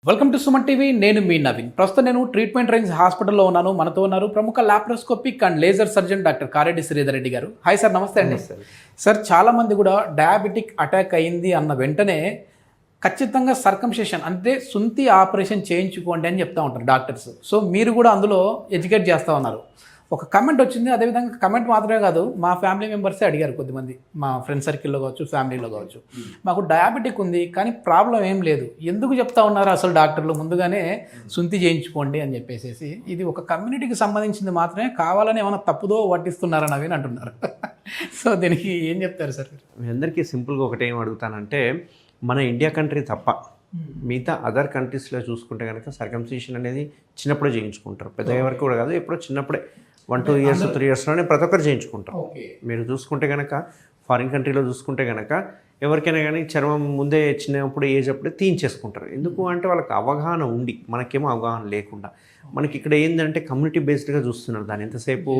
Welcome to Suman TV. నేను మీ నవీన్. ప్రస్తుతం నేను ట్రీట్మెంట్ రేంజ్ హాస్పిటల్లో ఉన్నాను. మనతో ఉన్నారు ప్రముఖ laparoscopic and laser surgeon doctor Kareddy Sridhar Reddy గారు. హాయ్ సార్, నమస్తే అండి. సార్, చాలా మంది కూడా డయాబెటిక్ అటాక్ అయింది అన్న వెంటనే ఖచ్చితంగా సర్కంసెషన్ అంటే సుంతి ఆపరేషన్ చేయించుకోండి అని చెప్తా ఉంటారు డాక్టర్స్. సో మీరు కూడా అందులో ఎడ్యుకేట్ చేస్తూ ఉన్నారు. ఒక కమెంట్ వచ్చింది, అదేవిధంగా కమెంట్ మాత్రమే కాదు, మా ఫ్యామిలీ మెంబర్సే అడిగారు కొద్దిమంది, మా ఫ్రెండ్ సర్కిల్లో కావచ్చు, ఫ్యామిలీలో కావచ్చు, మాకు డయాబెటిక్ ఉంది కానీ ప్రాబ్లం ఏం లేదు, ఎందుకు చెప్తా ఉన్నారు అసలు డాక్టర్లు ముందుగానే సుంతి చేయించుకోండి అని చెప్పేసి. ఇది ఒక కమ్యూనిటీకి సంబంధించింది మాత్రమే, కావాలని ఏమైనా తప్పుదో పట్టిస్తున్నారని అవి అంటున్నారు. సో దీనికి ఏం చెప్తారు సార్? మీ అందరికీ సింపుల్గా ఒకటి ఏం అడుగుతానంటే, మన ఇండియా కంట్రీ తప్ప మిగతా అదర్ కంట్రీస్లో చూసుకుంటే కనుక సర్కంసిషన్ అనేది చిన్నప్పుడే చేయించుకుంటారు. పెద్దయ్యే వరకు కూడా కాదు, ఎప్పుడో చిన్నప్పుడే 1-2 ఇయర్స్ 3 ఇయర్స్లోనే ప్రతి ఒక్కరు చేయించుకుంటారు. మీరు చూసుకుంటే కనుక ఫారిన్ కంట్రీలో చూసుకుంటే కనుక ఎవరికైనా కానీ చర్మం ముందే చిన్నప్పుడు ఏజ్ అప్పుడే తీయించేసుకుంటారు. ఎందుకు అంటే వాళ్ళకి అవగాహన ఉండి, మనకేమో అవగాహన లేకుండా. మనకి ఇక్కడ ఏంటంటే కమ్యూనిటీ బేస్డ్గా చూస్తున్నారు దాన్ని. ఎంతసేపు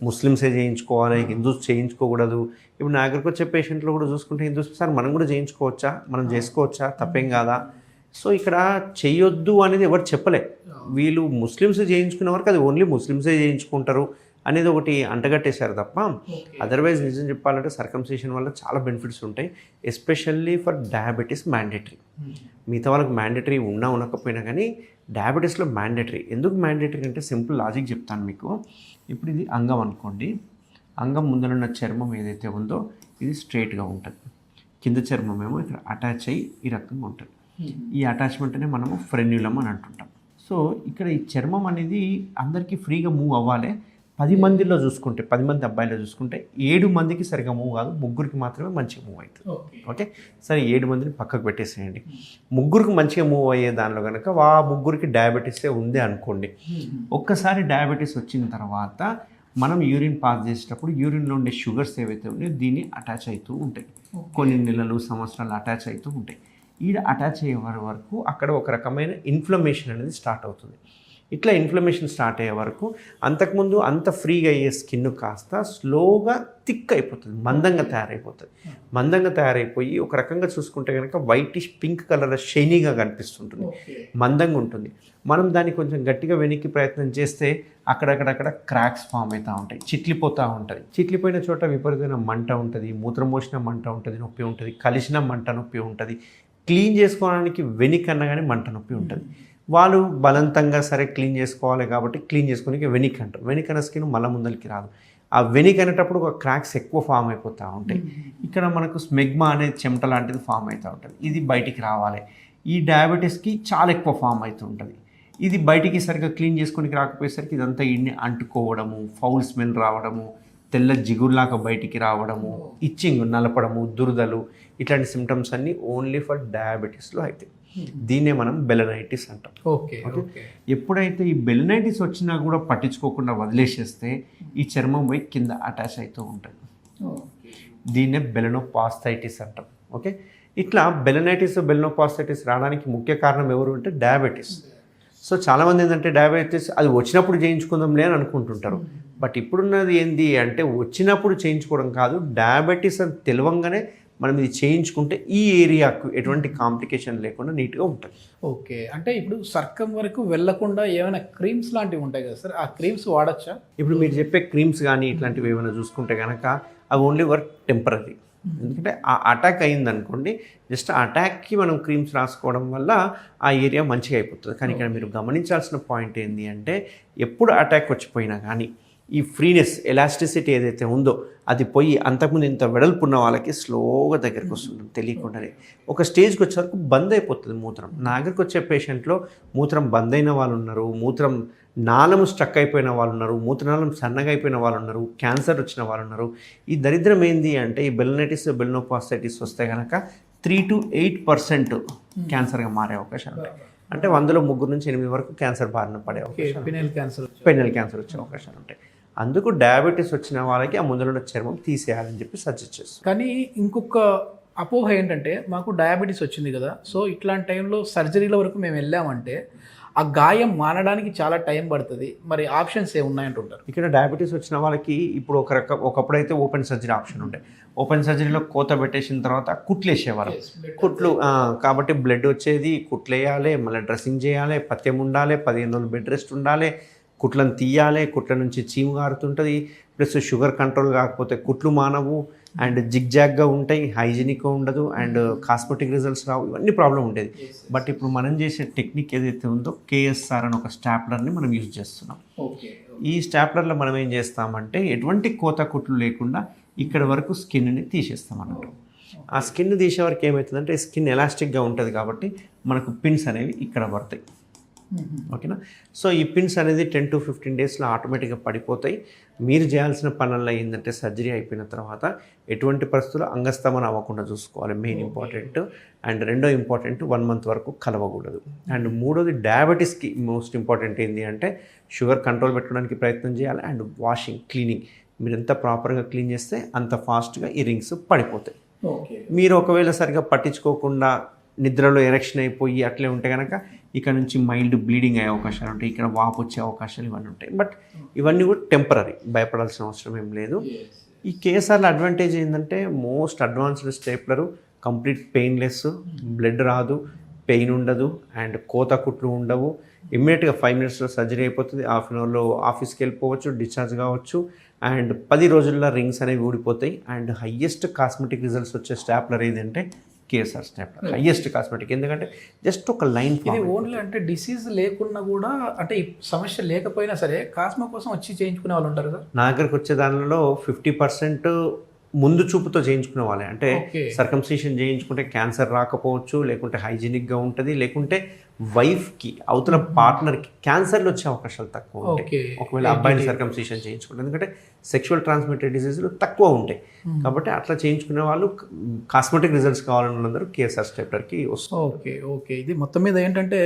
ముస్లిమ్సే చేయించుకోవాలి, హిందూస్ చేయించుకోకూడదు. ఇప్పుడు నా దగ్గరకు వచ్చే పేషెంట్లు కూడా చూసుకుంటే హిందూస్ సార్ మనం కూడా చేయించుకోవచ్చా, మనం చేసుకోవచ్చా, తప్పేం కాదా. సో ఇక్కడ చేయొద్దు అనేది ఎవరు చెప్పలే. వీళ్ళు ముస్లిమ్స్ చేయించుకునే వరకు అది ఓన్లీ ముస్లిమ్సే చేయించుకుంటారు అనేది ఒకటి అంటగట్టేశారు తప్ప, అదర్వైజ్ నిజం చెప్పాలంటే సర్కంసిషన్ వల్ల చాలా బెనిఫిట్స్ ఉంటాయి. Especially for diabetes mandatory. మిగతా వాళ్ళకి మ్యాండేటరీ ఉండకపోయినా కానీ డయాబెటీస్లో మ్యాండేటరీ. ఎందుకు మ్యాండేటరీ అంటే సింపుల్ లాజిక్ చెప్తాను మీకు. ఇప్పుడు ఇది అంగం అనుకోండి, అంగం ముందరున్న చర్మం ఏదైతే ఉందో ఇది స్ట్రైట్గా ఉంటుంది, కింద చర్మం ఏమో ఇక్కడ అటాచ్ అయ్యి ఈ రకంగా ఉంటుంది. ఈ అటాచ్మెంట్నే మనము ఫ్రెన్యులం అని అంటుంటాం. సో ఇక్కడ ఈ చర్మం అనేది అందరికీ ఫ్రీగా మూవ్ అవ్వాలి. 10 మందిలో చూసుకుంటే, 10 మంది అబ్బాయిలో చూసుకుంటే 7 మందికి సరిగా మూవ్ కాదు, 3కి మాత్రమే మంచిగా మూవ్ అవుతుంది. ఓకే, సరే 7 మందిని పక్కకు పెట్టేసేయండి. 3కి మంచిగా మూవ్ అయ్యే దానిలో కనుక 3కి డయాబెటీసే ఉంది అనుకోండి. ఒక్కసారి డయాబెటీస్ వచ్చిన తర్వాత మనం యూరిన్ పాస్ చేసేటప్పుడు యూరిన్లో ఉండే షుగర్స్ ఏవైతే ఉన్నాయో దీన్ని అటాచ్ అవుతూ ఉంటాయి. కొన్ని నెలలు సంవత్సరాలు అటాచ్ అవుతూ ఉంటాయి. ఈ అటాచ్ అయ్యే వరకు అక్కడ ఒక రకమైన ఇన్ఫ్లమేషన్ అనేది స్టార్ట్ అవుతుంది. ఇట్లా ఇన్ఫ్లమేషన్ స్టార్ట్ అయ్యే వరకు అంతకుముందు అంత ఫ్రీగా అయ్యే స్కిన్ కాస్త స్లోగా థిక్ అయిపోతుంది, మందంగా తయారైపోతుంది. మందంగా తయారైపోయి ఒక రకంగా చూసుకుంటే కనుక వైటిష్ పింక్ కలర్ షైనీగా కనిపిస్తుంటుంది, మందంగా ఉంటుంది. మనం దాన్ని కొంచెం గట్టిగా వెనక్కి ప్రయత్నం చేస్తే అక్కడక్కడక్కడ క్రాక్స్ ఫామ్ అవుతూ ఉంటాయి, చిట్లిపోతూ ఉంటుంది. చిట్లిపోయిన చోట విపరీతమైన మంట ఉంటుంది, మూత్రం పోసిన మంట ఉంటుంది, నొప్పి ఉంటుంది, కలిసిన మంట నొప్పి ఉంటుంది, క్లీన్ చేసుకోవడానికి వెనికన్నా కానీ మంట నొప్పి ఉంటుంది. వాళ్ళు బలవంతంగా సరే క్లీన్ చేసుకోవాలి కాబట్టి క్లీన్ చేసుకోనికి వెనిక్ అంటారు. వెనిక్ అనే స్కిన్ మళ్ళీ ముందరికి రాదు. ఆ వెనిక్ అనేటప్పుడు ఒక క్రాక్స్ ఎక్కువ ఫామ్ అయిపోతూ ఉంటాయి. ఇక్కడ మనకు స్మెగ్మా అనేది చెమట లాంటిది ఫామ్ అవుతూ ఉంటుంది, ఇది బయటికి రావాలి. ఈ డయాబెటీస్కి చాలా ఎక్కువ ఫామ్ అవుతూ ఉంటుంది. ఇది బయటికి సరిగ్గా క్లీన్ చేసుకోనికి రాకపోయేసరికి ఇదంతా ఇన్ని అంటుకోవడము, ఫౌల్ స్మెల్ రావడము, తెల్ల జిగురులాగా బయటికి రావడము, ఇచ్చింగ్ నలపడము, దురదలు, ఇట్లాంటి సిమ్టమ్స్ అన్నీ ఓన్లీ ఫర్ డయాబెటీస్లో అవుతాయి. దీన్నే మనం బెలనైటిస్ అంటాం. ఓకే, ఎప్పుడైతే ఈ బెలనైటిస్ వచ్చినా కూడా పట్టించుకోకుండా వదిలేసేస్తే ఈ చర్మం పోయి కింద అటాచ్ అవుతూ ఉంటుంది. దీన్నే బెలనోపాస్థైటిస్ అంటాం. ఓకే, ఇట్లా బెలనోపాస్థైటిస్ రావడానికి ముఖ్య కారణం ఎవరు అంటే డయాబెటీస్. సో చాలామంది ఏంటంటే డయాబెటీస్ అది వచ్చినప్పుడు చేయించుకుందాంలే అని అనుకుంటుంటారు. బట్ ఇప్పుడున్నది ఏంది అంటే వచ్చినప్పుడు చేయించుకోవడం కాదు, డయాబెటీస్ అని తెలియంగానే మనం ఇది చేయించుకుంటే ఈ ఏరియాకు ఎటువంటి కాంప్లికేషన్ లేకుండా నీట్గా ఉంటుంది. ఓకే, అంటే ఇప్పుడు సర్కం వరకు వెళ్లకుండా ఏమైనా క్రీమ్స్ లాంటివి ఉంటాయి కదా సార్, ఆ క్రీమ్స్ వాడచ్చా? ఇప్పుడు మీరు చెప్పే క్రీమ్స్ కానీ ఇట్లాంటివి ఏమైనా చూసుకుంటే కనుక అవి ఓన్లీ వర్క్ టెంపరీ. ఎందుకంటే ఆ అటాక్ అయిందనుకోండి, జస్ట్ ఆ అటాక్కి మనం క్రీమ్స్ రాసుకోవడం వల్ల ఆ ఏరియా మంచిగా అయిపోతుంది. కానీ ఇక్కడ మీరు గమనించాల్సిన పాయింట్ ఏంటి అంటే ఎప్పుడు అటాక్ వచ్చిపోయినా కానీ ఈ ఫ్రీనెస్, ఎలాస్టిసిటీ ఏదైతే ఉందో అది పోయి అంతకుముందు ఇంత వెడల్పు ఉన్న వాళ్ళకి స్లోగా దగ్గరికి వస్తుంది తెలియకుండానే. ఒక స్టేజ్కి వచ్చే వరకు బంద్ అయిపోతుంది మూత్రం. నా దగ్గరికి వచ్చే పేషెంట్లో మూత్రం బంద్ అయిన వాళ్ళు ఉన్నారు, మూత్రం నాళము స్టక్ అయిపోయిన వాళ్ళు ఉన్నారు, మూత్రనాళం సన్నగా అయిపోయిన వాళ్ళు ఉన్నారు, క్యాన్సర్ వచ్చిన వాళ్ళు ఉన్నారు. ఈ దరిద్రం ఏంది అంటే ఈ బెలనైటిస్, బెలనోపాస్థైటిస్ వస్తే కనుక 3 to 8% క్యాన్సర్గా మారే అవకాశం ఉంటాయి. అంటే 100లో 3 నుంచి 8 వరకు క్యాన్సర్ బారిన పడే అవకాశం, పెనల్ క్యాన్సర్ వచ్చే అవకాశాలు ఉంటాయి. అందుకు డయాబెటీస్ వచ్చిన వాళ్ళకి ఆ ముందులో చర్మం తీసేయాలని చెప్పి సజెస్ట్ చేస్తాం. కానీ ఇంకొక అపోహ ఏంటంటే మాకు డయాబెటీస్ వచ్చింది కదా, సో ఇట్లాంటి టైంలో సర్జరీల వరకు మేము వెళ్ళామంటే ఆ గాయం మానడానికి చాలా టైం పడుతుంది. మరి ఆప్షన్స్ ఏమున్నాయంటుంటారు? ఇక్కడ డయాబెటీస్ వచ్చిన వాళ్ళకి ఇప్పుడు ఒకప్పుడైతే ఓపెన్ సర్జరీ ఆప్షన్ ఉండే. ఓపెన్ సర్జరీలో కోత పెట్టేసిన తర్వాత కుట్లు వేసేవారు. కుట్లు కాబట్టి బ్లడ్ వచ్చేది, కుట్లు వేయాలి, మళ్ళీ డ్రెస్సింగ్ చేయాలి, పథ్యం ఉండాలి, 15 రోజులు బెడ్ రెస్ట్ ఉండాలి, కుట్లను తీయాలి, కుట్ల నుంచి చీము గారుతుంటుంది, ప్లస్ షుగర్ కంట్రోల్ కాకపోతే కుట్లు మానవు, అండ్ జిగ్జాగ్గా ఉంటాయి, హైజీనిక్గా ఉండదు, అండ్ కాస్మెటిక్ రిజల్ట్స్ రావు, ఇవన్నీ ప్రాబ్లం ఉండేది. బట్ ఇప్పుడు మనం చేసే టెక్నిక్ ఏదైతే ఉందో కేఎస్ఆర్ అని ఒక స్టాప్లర్ని మనం యూజ్ చేస్తున్నాం. ఈ స్టాప్లర్లో మనం ఏం చేస్తామంటే ఎటువంటి కోత కుట్లు లేకుండా ఇక్కడ వరకు స్కిన్ని తీసేస్తాం అన్నట్టు. ఆ స్కిన్ తీసే వరకు ఏమవుతుందంటే స్కిన్ ఎలాస్టిక్గా ఉంటుంది కాబట్టి మనకు పిన్స్ అనేవి ఇక్కడ పడతాయి. ఓకేనా? సో ఈ పిన్స్ అనేది 10 to 15 డేస్లో ఆటోమేటిక్గా పడిపోతాయి. మీరు చేయాల్సిన పనుల్లో ఏంటంటే సర్జరీ అయిపోయిన తర్వాత ఎటువంటి పరిస్థితుల్లో అంగస్తమనం అవ్వకుండా చూసుకోవాలి, మెయిన్ ఇంపార్టెంట్. అండ్ రెండో ఇంపార్టెంట్ 1 month వరకు కలవకూడదు. అండ్ మూడోది డయాబెటీస్కి మోస్ట్ ఇంపార్టెంట్ ఏంటి అంటే షుగర్ కంట్రోల్ పెట్టుకోవడానికి ప్రయత్నం చేయాలి. అండ్ వాషింగ్, క్లీనింగ్ మీరు ఎంత ప్రాపర్గా క్లీన్ చేస్తే అంత ఫాస్ట్గా ఈ రింగ్స్ పడిపోతాయి. మీరు ఒకవేళ సరిగా పట్టించుకోకుండా నిద్రలో ఎరెక్షన్ అయిపోయి అట్లే ఉంటే కనుక ఇక్కడ నుంచి మైల్డ్ బ్లీడింగ్ అయ్యే అవకాశాలు ఉంటాయి, ఇక్కడ వాపు వచ్చే అవకాశాలు ఇవన్నీ ఉంటాయి. బట్ ఇవన్నీ కూడా టెంపరీ, భయపడాల్సిన అవసరం ఏం లేదు. ఈ కేఎస్ఆర్లో అడ్వాంటేజ్ ఏంటంటే most advanced stapler, complete painless, blood రాదు, పెయిన్ ఉండదు, అండ్ కోత కుట్లు ఉండవు. ఇమ్మీడియట్గా 5 minutesలో సర్జరీ అయిపోతుంది, హాఫ్ అన్ అవర్లో ఆఫీస్కి వెళ్ళిపోవచ్చు, డిశ్చార్జ్ కావచ్చు. అండ్ 10 రోజుల్లో రింగ్స్ అనేవి ఊడిపోతాయి. అండ్ హయ్యెస్ట్ కాస్మెటిక్ రిజల్ట్స్ వచ్చే స్టాప్లర్ ఏదంటే కేఎస్ఆర్ స్టాప్లర్, హయ్యెస్ట్ కాస్మెటిక్. ఎందుకంటే జస్ట్ ఒక లైన్. ఇది ఓన్లీ అంటే డిసీజ్ లేకున్నా కూడా, అంటే ఈ సమస్య లేకపోయినా సరే కాస్మో కోసం వచ్చి చేయించుకునే వాళ్ళు ఉంటారు కదా. నా దగ్గరకు వచ్చే దానిలో 50% ముందు చూపుతో చేయించుకునే వాళ్ళే. అంటే సర్కంసిషన్ చేయించుకుంటే క్యాన్సర్ రాకపోవచ్చు, లేకుంటే హైజీనిక్గా ఉంటుంది, లేకుంటే వైఫ్కి అవతల పార్ట్నర్కి క్యాన్సర్లు వచ్చే అవకాశాలు తక్కువ ఉంటాయి ఒకవేళ అబ్బాయిని సర్కంసిషన్ చేయించుకుంటే. ఎందుకంటే సెక్షువల్ ట్రాన్స్మిటెడ్ డిసీజులు తక్కువ ఉంటాయి కాబట్టి అట్లా చేయించుకునే వాళ్ళు, కాస్మెటిక్ రిజల్ట్స్ కావాలన్న వాళ్ళందరూ కేఎస్ఆర్ స్టెప్లర్కి వస్తారు. ఓకే ఇది మొత్తం మీద ఏంటంటే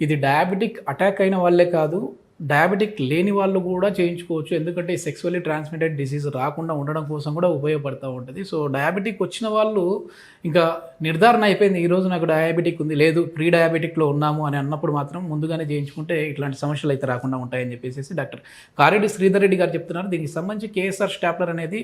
ఇది డయాబెటిక్ అటాక్ అయిన వాళ్ళే కాదు, డయాబెటిక్ లేని వాళ్ళు కూడా చేయించుకోవచ్చు. ఎందుకంటే సెక్సువల్లీ ట్రాన్స్మిటెడ్ డిసీజ్ రాకుండా ఉండడం కోసం కూడా ఉపయోగపడుతూ ఉంటుంది. సో డయాబెటిక్ వచ్చిన వాళ్ళు ఇంకా నిర్ధారణ అయిపోయింది, ఈరోజు నాకు డయాబెటిక్ ఉంది, లేదు ప్రీ డయాబెటిక్లో ఉన్నాము అని అన్నప్పుడు మాత్రం ముందుగానే చేయించుకుంటే ఇట్లాంటి సమస్యలు అయితే రాకుండా ఉంటాయని చెప్పేసి డాక్టర్ కారెడ్డి శ్రీధర్ రెడ్డి గారు చెప్తున్నారు. దీనికి సంబంధించి కేఎస్ఆర్ స్టాప్లర్ అనేది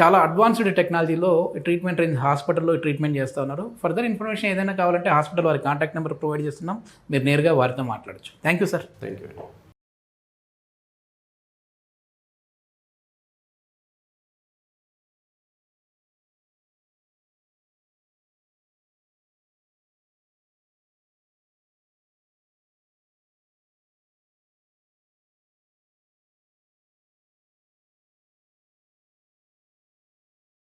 చాలా అడ్వాన్స్డ్ టెక్నాలజీలో ట్రీట్మెంట్ రేంజ్ హాస్పిటల్లో ట్రీట్మెంట్ చేస్తూ ఉన్నారు. ఫర్దర్ ఇన్ఫర్మేషన్ ఏదైనా కావాలంటే హాస్పిటల్ వారి కాంటాక్ట్ నెంబర్ ప్రొవైడ్ చేస్తున్నాం, మీరు నేరుగా వారితో మాట్లాడచ్చు. Thank you sir. Thank you.